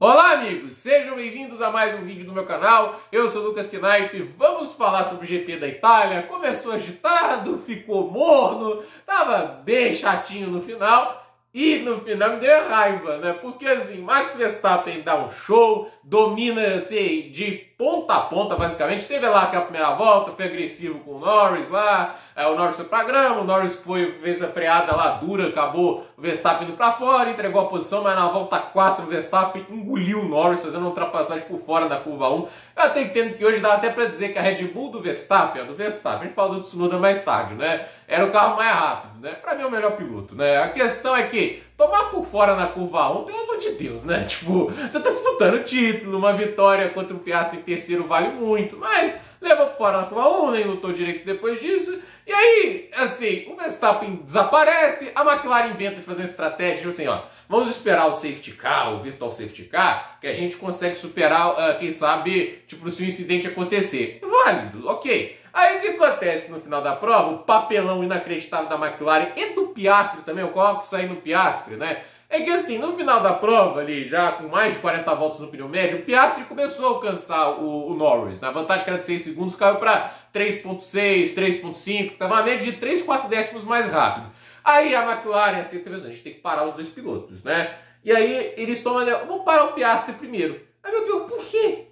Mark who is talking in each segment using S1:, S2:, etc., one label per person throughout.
S1: Olá amigos, sejam bem-vindos a mais um vídeo do meu canal. Eu sou o Lucas Knipe e vamos falar sobre o GP da Itália. Começou agitado, ficou morno, tava bem chatinho no final. E no final me deu raiva, né? Porque assim, Max Verstappen dá um show, domina assim, de ponta a ponta basicamente. Teve lá aquela primeira volta, foi agressivo com o Norris lá, o Norris foi pra grama, o Norris fez a freada lá dura, acabou o Verstappen indo pra fora, entregou a posição, mas na volta 4 o Verstappen engoliu o Norris, fazendo uma ultrapassagem por fora da curva 1. Eu até entendo que hoje dá até pra dizer que a Red Bull do Verstappen, a gente fala do Tsunoda mais tarde, né? Era o carro mais rápido, né? Pra mim é o melhor piloto, né? A questão é que tomar por fora na curva 1, pelo amor de Deus, né? Tipo, você tá disputando o título, uma vitória contra o Piastri em terceiro vale muito, mas levou por fora na curva 1, nem lutou direito depois disso. E aí, assim, o Verstappen desaparece, a McLaren inventa de fazer uma estratégia, tipo assim, ó, vamos esperar o safety car, o virtual safety car, que a gente consegue superar, quem sabe, tipo, se o incidente acontecer. Válido, ok. Aí o que acontece no final da prova? O papelão inacreditável da McLaren e do Piastri também, eu coloco isso aí no Piastri, né? É que assim, no final da prova ali, já com mais de 40 voltas no pneu médio, o Piastri começou a alcançar o Norris. Na vantagem que era de 6 segundos, caiu para 3.6, 3.5, estava uma média de 3, 4 décimos mais rápido. Aí a McLaren, assim, a gente tem que parar os dois pilotos, né? E aí eles tomam, vamos parar o Piastri primeiro. Aí meu Deus, por quê?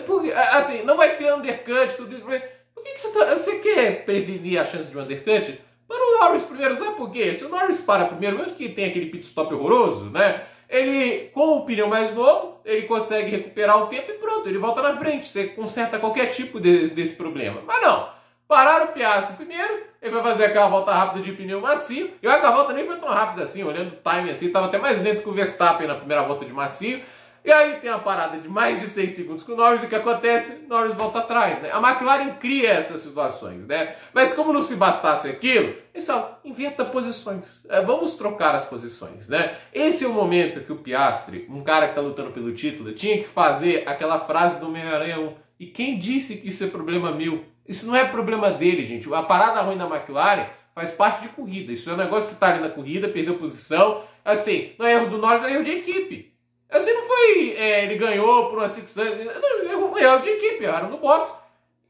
S1: Por quê? Assim, não vai ter undercut, tudo isso. Por que você quer prevenir a chance de um undercut? Para o Norris primeiro, sabe por quê? Se o Norris para primeiro, mesmo que tem aquele pit stop horroroso, né? Ele, com o pneu mais novo, ele consegue recuperar o tempo e pronto, ele volta na frente. Você conserta qualquer tipo desse problema. Mas não, pararam o Piastri primeiro, ele vai fazer aquela volta rápida de pneu macio. E olha que a volta nem foi tão rápida assim, olhando o time assim, estava até mais lento que o Verstappen na primeira volta de macio. E aí tem uma parada de mais de 6 segundos com o Norris, e o que acontece? Norris volta atrás, né? A McLaren cria essas situações, né? Mas como não se bastasse aquilo, pessoal, inventa posições. Vamos trocar as posições, né? Esse é o momento que o Piastri, um cara que está lutando pelo título, tinha que fazer aquela frase do Homem-Aranha 1. E quem disse que isso é problema meu? Isso não é problema dele, gente. A parada ruim da McLaren faz parte de corrida. Isso é um negócio que está ali na corrida, perdeu posição. Assim, não é erro do Norris, é erro de equipe. Assim, não foi, ele ganhou por uma circunstância, não, erro de equipe, era no box.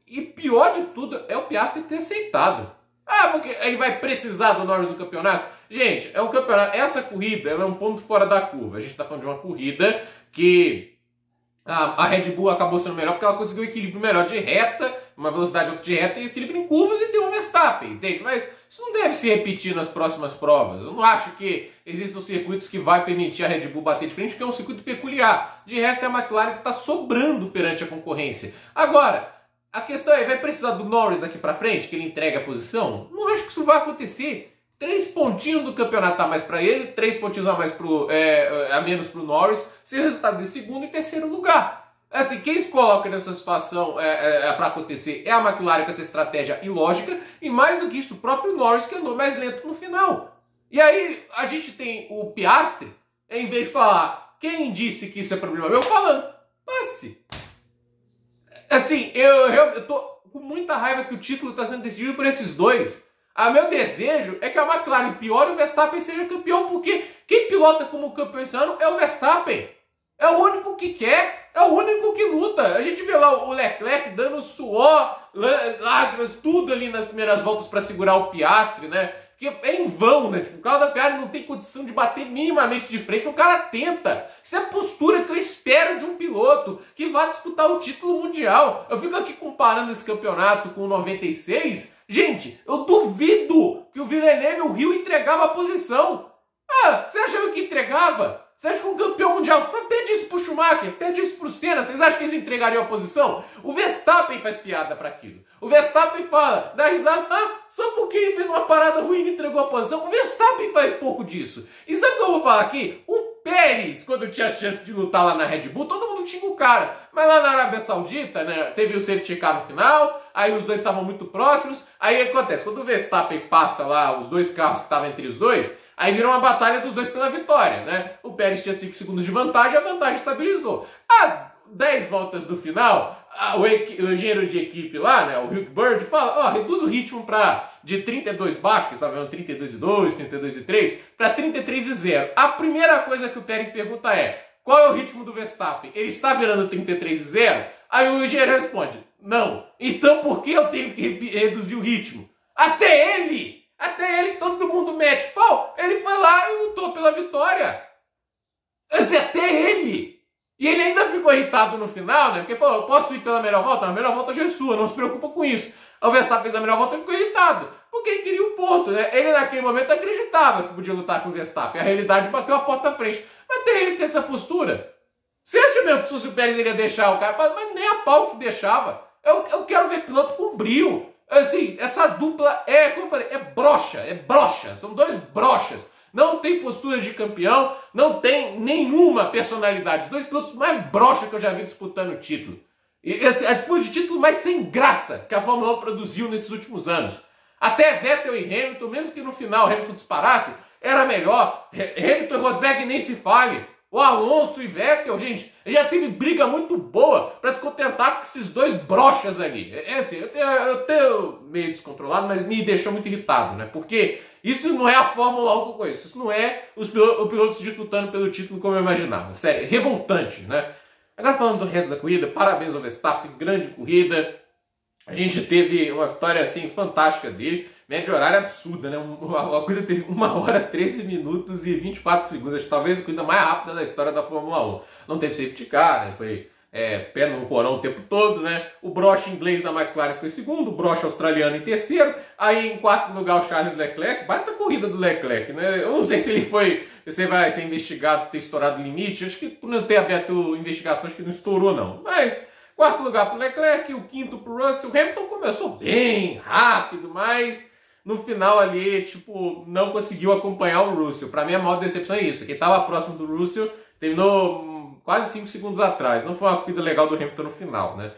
S1: E pior de tudo é o Piastri ter aceitado. Porque ele vai precisar do Norris no campeonato? Gente, é um campeonato, essa corrida ela é um ponto fora da curva. A gente está falando de uma corrida que a Red Bull acabou sendo melhor porque ela conseguiu um equilíbrio melhor de reta, uma velocidade alta de reta e equilíbrio em curvas e deu um Verstappen, entende? Mas isso não deve se repetir nas próximas provas. Eu não acho que existam circuitos que vai permitir a Red Bull bater de frente, porque é um circuito peculiar. De resto é a McLaren que está sobrando perante a concorrência. Agora, a questão é, vai precisar do Norris daqui para frente, que ele entregue a posição? Não acho que isso vai acontecer. 3 pontinhos do campeonato a mais para ele, 3 pontinhos a menos para o Norris, seu resultado de segundo e terceiro lugar. Assim, quem se coloca nessa situação para acontecer é a McLaren com essa estratégia ilógica, e mais do que isso, o próprio Norris que andou mais lento no final. E aí a gente tem o Piastri, em vez de falar, quem disse que isso é problema meu, falando, passe. Assim, eu tô com muita raiva que o título está sendo decidido por esses dois. Meu desejo é que a McLaren piore e o Verstappen seja campeão, porque quem pilota como campeão esse ano é o Verstappen. É o único que quer, é o único que luta. A gente vê lá o Leclerc dando suor, lágrimas, tudo ali nas primeiras voltas para segurar o Piastri, né? Que é em vão, né? Tipo, o carro da Ferrari não tem condição de bater minimamente de frente, o cara tenta. Isso é a postura que eu espero de um piloto que vai disputar o título mundial. Eu fico aqui comparando esse campeonato com o 96. Gente, eu duvido que o Villeneuve e o Rio entregava a posição. Você achava que entregava? Você acha que um campeão mundial, você pede isso pro Schumacher, pede isso pro Senna, vocês acham que eles entregariam a posição? O Verstappen faz piada para aquilo. O Verstappen fala, dá risada, só porque ele fez uma parada ruim e entregou a posição. O Verstappen faz pouco disso. E sabe o que eu vou falar aqui? O Pérez, quando tinha a chance de lutar lá na Red Bull, todo mundo tinha o cara. Mas lá na Arábia Saudita, né, teve o safety car no final, aí os dois estavam muito próximos, aí acontece, quando o Verstappen passa lá, os dois carros que estavam entre os dois, aí virou uma batalha dos dois pela vitória, né? O Pérez tinha 5 segundos de vantagem, a vantagem estabilizou. 10 voltas do final, o engenheiro de equipe lá, né, o Hugh Bird, fala, reduz o ritmo de 32 baixo, que estava vendo 32,2, 32,3, para 33,0. A primeira coisa que o Pérez pergunta é, Qual é o ritmo do Verstappen? Ele está virando 33,0? Aí o engenheiro responde, não. Então por que eu tenho que reduzir o ritmo? Até ele, todo mundo mete pau. Ele foi lá e lutou pela vitória. Assim, até ele. E ele ainda ficou irritado no final, né? Porque falou, eu posso ir pela melhor volta? A melhor volta já é sua, não se preocupa com isso. O Verstappen fez a melhor volta e ficou irritado. Porque ele queria o ponto, né? Ele naquele momento acreditava que podia lutar com o Verstappen. A realidade bateu a porta à frente. Mas até ele ter essa postura. Você acha mesmo que se o Pérez iria deixar o cara? Mas nem a pau que deixava. Eu quero ver piloto com brio. Assim, essa dupla como eu falei, é broxa. São dois broxas. Não tem postura de campeão, não tem nenhuma personalidade. Os dois pilotos mais broxa que eu já vi disputando o título. E a disputa de título mais sem graça que a Fórmula 1 produziu nesses últimos anos. Até Vettel e Hamilton, mesmo que no final Hamilton disparasse, era melhor. Hamilton e Rosberg nem se fale. O Alonso e Vettel, gente, já teve briga muito boa para se contentar com esses dois brochas ali. Assim, eu tenho meio descontrolado, mas me deixou muito irritado, né? Porque isso não é a Fórmula 1 que eu conheço. Isso não é os pilotos disputando pelo título como eu imaginava. Sério, revoltante, né? Agora falando do resto da corrida, parabéns ao Verstappen, grande corrida. A gente teve uma vitória assim fantástica dele, média horária absurda, né? A corrida teve 1h, 13 minutos e 24 segundos, talvez a corrida mais rápida da história da Fórmula 1. Não teve safety car, né? Foi pé no porão o tempo todo, né? O broche inglês da McLaren ficou em segundo, o broche australiano em terceiro, aí em quarto lugar o Charles Leclerc, baita corrida do Leclerc, né? Eu não sei se ele vai ser investigado por ter estourado o limite, acho que por não ter aberto investigação, acho que não estourou não, mas quarto lugar para o Leclerc, o quinto para o Russell. O Hamilton começou bem, rápido, mas no final ali, tipo, não conseguiu acompanhar o Russell. Para mim a maior decepção é isso, que estava próximo do Russell, terminou quase 5 segundos atrás. Não foi uma corrida legal do Hamilton no final, né?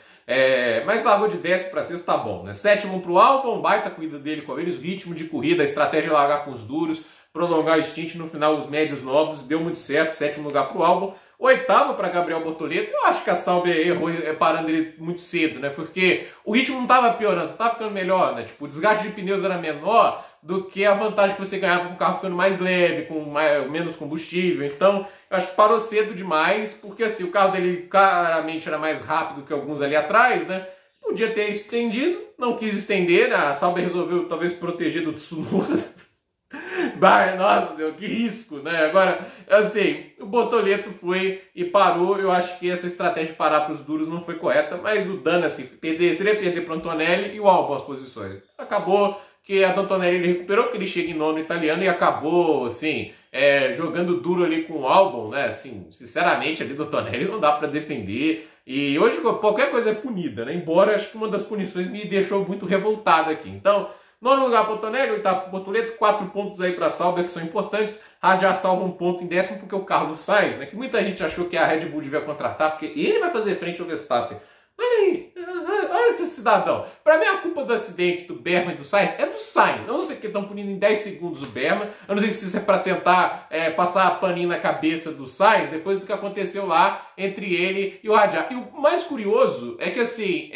S1: Mas largou de 10º para 6º, tá bom, né? Sétimo para o Albon, baita corrida dele com eles, ritmo de corrida, a estratégia de largar com os duros, prolongar o stint, no final os médios novos, deu muito certo, sétimo lugar para o Albon. Oitavo para Gabriel Bortoleto. Eu acho que a Sauber errou parando ele muito cedo, né? Porque o ritmo não estava piorando, estava ficando melhor, né? Tipo, o desgaste de pneus era menor do que a vantagem que você ganhava com o carro ficando mais leve, com menos combustível. Então, eu acho que parou cedo demais, porque assim, o carro dele claramente era mais rápido que alguns ali atrás, né? Podia ter estendido, não quis estender, né? A Sauber resolveu talvez proteger do Tsunoda. Nossa, Deus, que risco, né? Agora, assim, o Bortoleto foi e parou. Eu acho que essa estratégia de parar para os duros não foi correta, mas o dano, assim, seria perder para o Antonelli e o Albon as posições. Acabou que a Antonelli ele recuperou, que ele chega em nono italiano e acabou, assim, jogando duro ali com o Albon, né? Assim, sinceramente, ali do Antonelli não dá para defender. E hoje qualquer coisa é punida, né? Embora acho que uma das punições me deixou muito revoltado aqui. Então, nono lugar para o Antonelli, oitavo para o Bortoleto, 4 pontos aí para a Sauber que são importantes. A Haas já salva um ponto em 10º porque o Carlos Sainz, né, que muita gente achou que a Red Bull devia contratar, porque ele vai fazer frente ao Verstappen. Olha esse cidadão. Para mim a culpa do acidente do Berman e do Sainz é do Sainz. Eu não sei que estão punindo em 10 segundos o Berman. Eu não sei se isso é para tentar passar a paninha na cabeça do Sainz depois do que aconteceu lá entre ele e o Hadjar. E o mais curioso é que assim,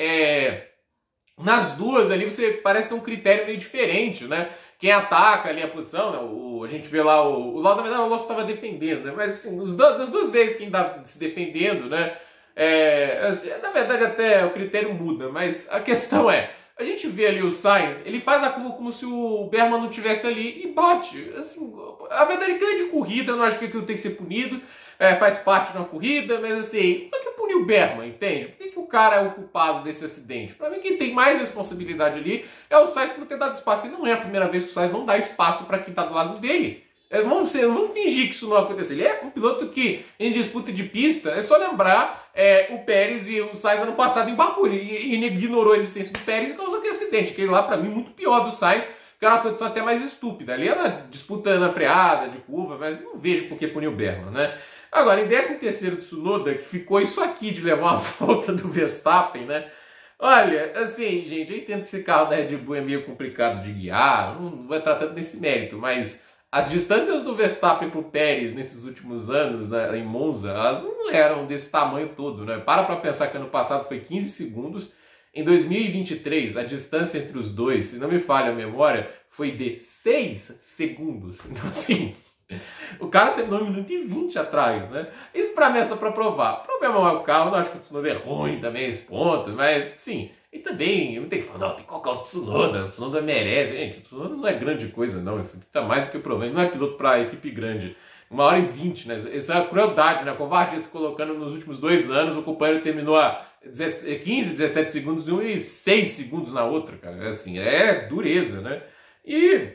S1: nas duas ali você parece ter um critério meio diferente, né? Quem ataca ali a posição, né? A gente vê lá o Lawson, na verdade o Lawson estava defendendo, né? Mas assim, das duas vezes quem está se defendendo, né? Assim, na verdade até o critério muda, mas a questão a gente vê ali o Sainz, ele faz a curva como se o Berman não estivesse ali e bate. Assim, a verdade é que ele é de corrida, eu não acho que aquilo tem que ser punido, faz parte de uma corrida, mas assim, por que punir o Berman, entende? Por que o cara é o culpado desse acidente? Para mim quem tem mais responsabilidade ali é o Sainz por ter dado espaço, e não é a primeira vez que o Sainz não dá espaço para quem está do lado dele. Vamos fingir que isso não aconteceu. Ele é um piloto que, em disputa de pista, é só lembrar o Pérez e o Sainz ano passado em Baku. E ignorou a existência do Pérez e causou aquele acidente. Aquele lá, para mim, muito pior do Sainz, que era uma condição até mais estúpida. Ali era disputa na freada, de curva, mas não vejo por que punir o Berman, né? Agora, em 13º Tsunoda, que ficou isso aqui de levar uma volta do Verstappen, né? Olha, assim, gente, eu entendo que esse carro da Red Bull é meio complicado de guiar, não vai tratar desse mérito, mas as distâncias do Verstappen para o Pérez nesses últimos anos, né, em Monza, elas não eram desse tamanho todo, né? Para pensar que ano passado foi 15 segundos. Em 2023, a distância entre os dois, se não me falha a memória, foi de 6 segundos. Então, assim, O cara terminou 1 minuto e 20 atrás, né? Isso pra mim é só pra provar. O problema não é o carro, eu não acho que o Tsunoda é ruim também, esse ponto, mas sim. E também, eu não tenho que falar, não, tem que colocar o Tsunoda merece. Gente, o Tsunoda não é grande coisa, não. Isso tá mais do que provando. Não é piloto pra equipe grande. 1h20, né? Isso é a crueldade, né? A covardia se colocando nos últimos 2 anos. O companheiro terminou a 15, 17 segundos em um e 6 segundos na outra, cara. É assim, é dureza, né? E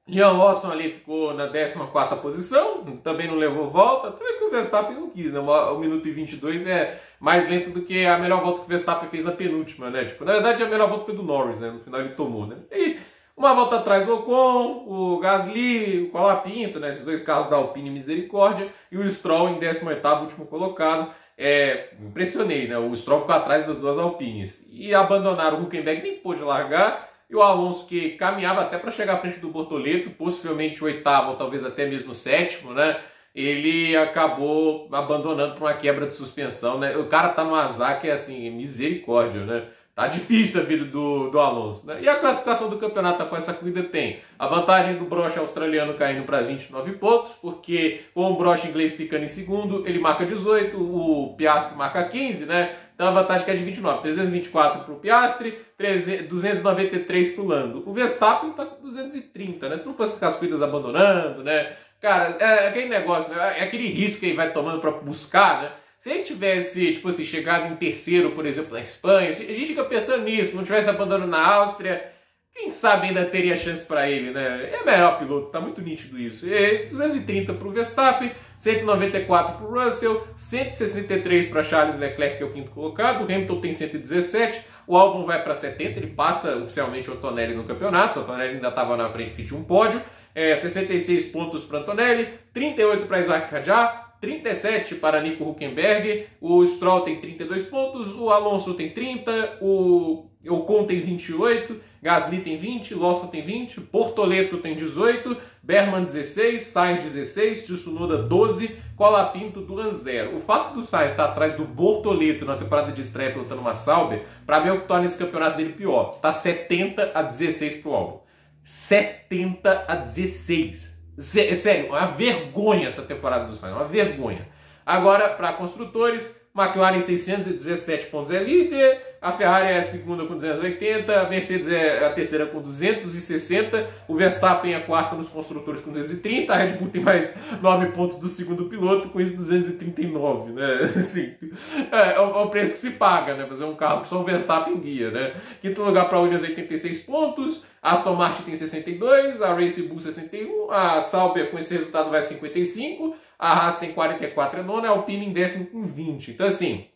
S1: Liam Lawson ali ficou na 14ª posição, também não levou volta, até que o Verstappen não quis, né? 1 minuto e 22 é mais lento do que a melhor volta que o Verstappen fez na penúltima, né? Tipo, na verdade a melhor volta foi do Norris, né? No final ele tomou, né? E uma volta atrás o Ocon, o Gasly, o Colapinto, né? Esses 2 carros da Alpine Misericórdia, e o Stroll em 18º, último colocado. Impressionei, né? O Stroll ficou atrás das 2 Alpines. E abandonaram o Hülkenberg, nem pôde largar. E o Alonso, que caminhava até para chegar à frente do Bortoleto, possivelmente o 8º ou talvez até mesmo o 7º, né? Ele acabou abandonando por uma quebra de suspensão, né? O cara tá no azar que é assim, misericórdia, né? Tá difícil a vida do Alonso, né? E a classificação do campeonato com essa corrida tem a vantagem do broche australiano caindo para 29 pontos, porque com o broche inglês ficando em segundo, ele marca 18, o Piastri marca 15, né? Então a vantagem que é de 29, 324 para o Piastri, 293 para o Lando. O Verstappen está com 230, né? Se não fosse ficar as corridas abandonando, né? Cara, é aquele negócio, né? É aquele risco que ele vai tomando para buscar, né? Se ele tivesse, tipo assim, chegado em 3º, por exemplo, na Espanha, a gente fica pensando nisso, não tivesse abandonado na Áustria, quem sabe ainda teria chance para ele, né? É melhor piloto, tá muito nítido isso. E 230 para o Verstappen, 194 para o Russell, 163 para Charles Leclerc, que é o 5º colocado, o Hamilton tem 117, o Albon vai para 70, ele passa oficialmente o Antonelli no campeonato, o Antonelli ainda estava na frente porque tinha um pódio, 66 pontos para Antonelli, 38 para Isaac Hadjar, 37 para Nico Hülkenberg, o Stroll tem 32 pontos, o Alonso tem 30, o Ocon tem 28, Gasly tem 20, Lawson tem 20, Bortoleto tem 18, Berman 16, Sainz 16, Tsunoda 12, Colapinto Duran 0. O fato do Sainz estar atrás do Bortoleto na temporada de estreia pilotando uma Sauber, para mim é o que torna esse campeonato dele pior. Tá 70-16 pro Albon. 70-16. Sério, uma vergonha essa temporada do Sainz, uma vergonha. Agora, para construtores, McLaren 617 pontos é líder, a Ferrari é a segunda com 280, a Mercedes é a terceira com 260, o Verstappen é a quarta nos construtores com 230, a Red Bull tem mais 9 pontos do segundo piloto, com isso 239, né? Assim, é o preço que se paga, né? Fazer um carro que só o Verstappen guia, né? Quinto lugar para a Williams, 86 pontos, a Aston Martin tem 62, a Red Bull 61, a Sauber com esse resultado vai a 55, a Haas tem 44 e a nona, a Alpine em 10º com 20. Então, assim,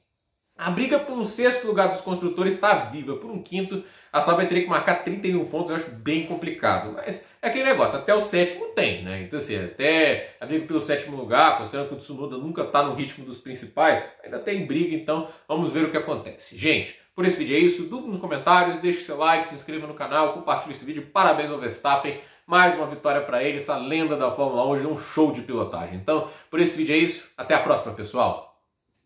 S1: a briga por um 6º lugar dos construtores está viva. Por um 5º, a Sauber teria que marcar 31 pontos, eu acho bem complicado. Mas é aquele negócio, até o 7º tem, né? Então, assim, até a briga pelo 7º lugar, considerando que o Tsunoda nunca está no ritmo dos principais, ainda tem briga, então vamos ver o que acontece. Gente, por esse vídeo é isso. Dúvida nos comentários, deixe seu like, se inscreva no canal, compartilhe esse vídeo. Parabéns ao Verstappen. Mais uma vitória para ele, essa lenda da Fórmula 1, hoje é um show de pilotagem. Então, por esse vídeo é isso. Até a próxima, pessoal.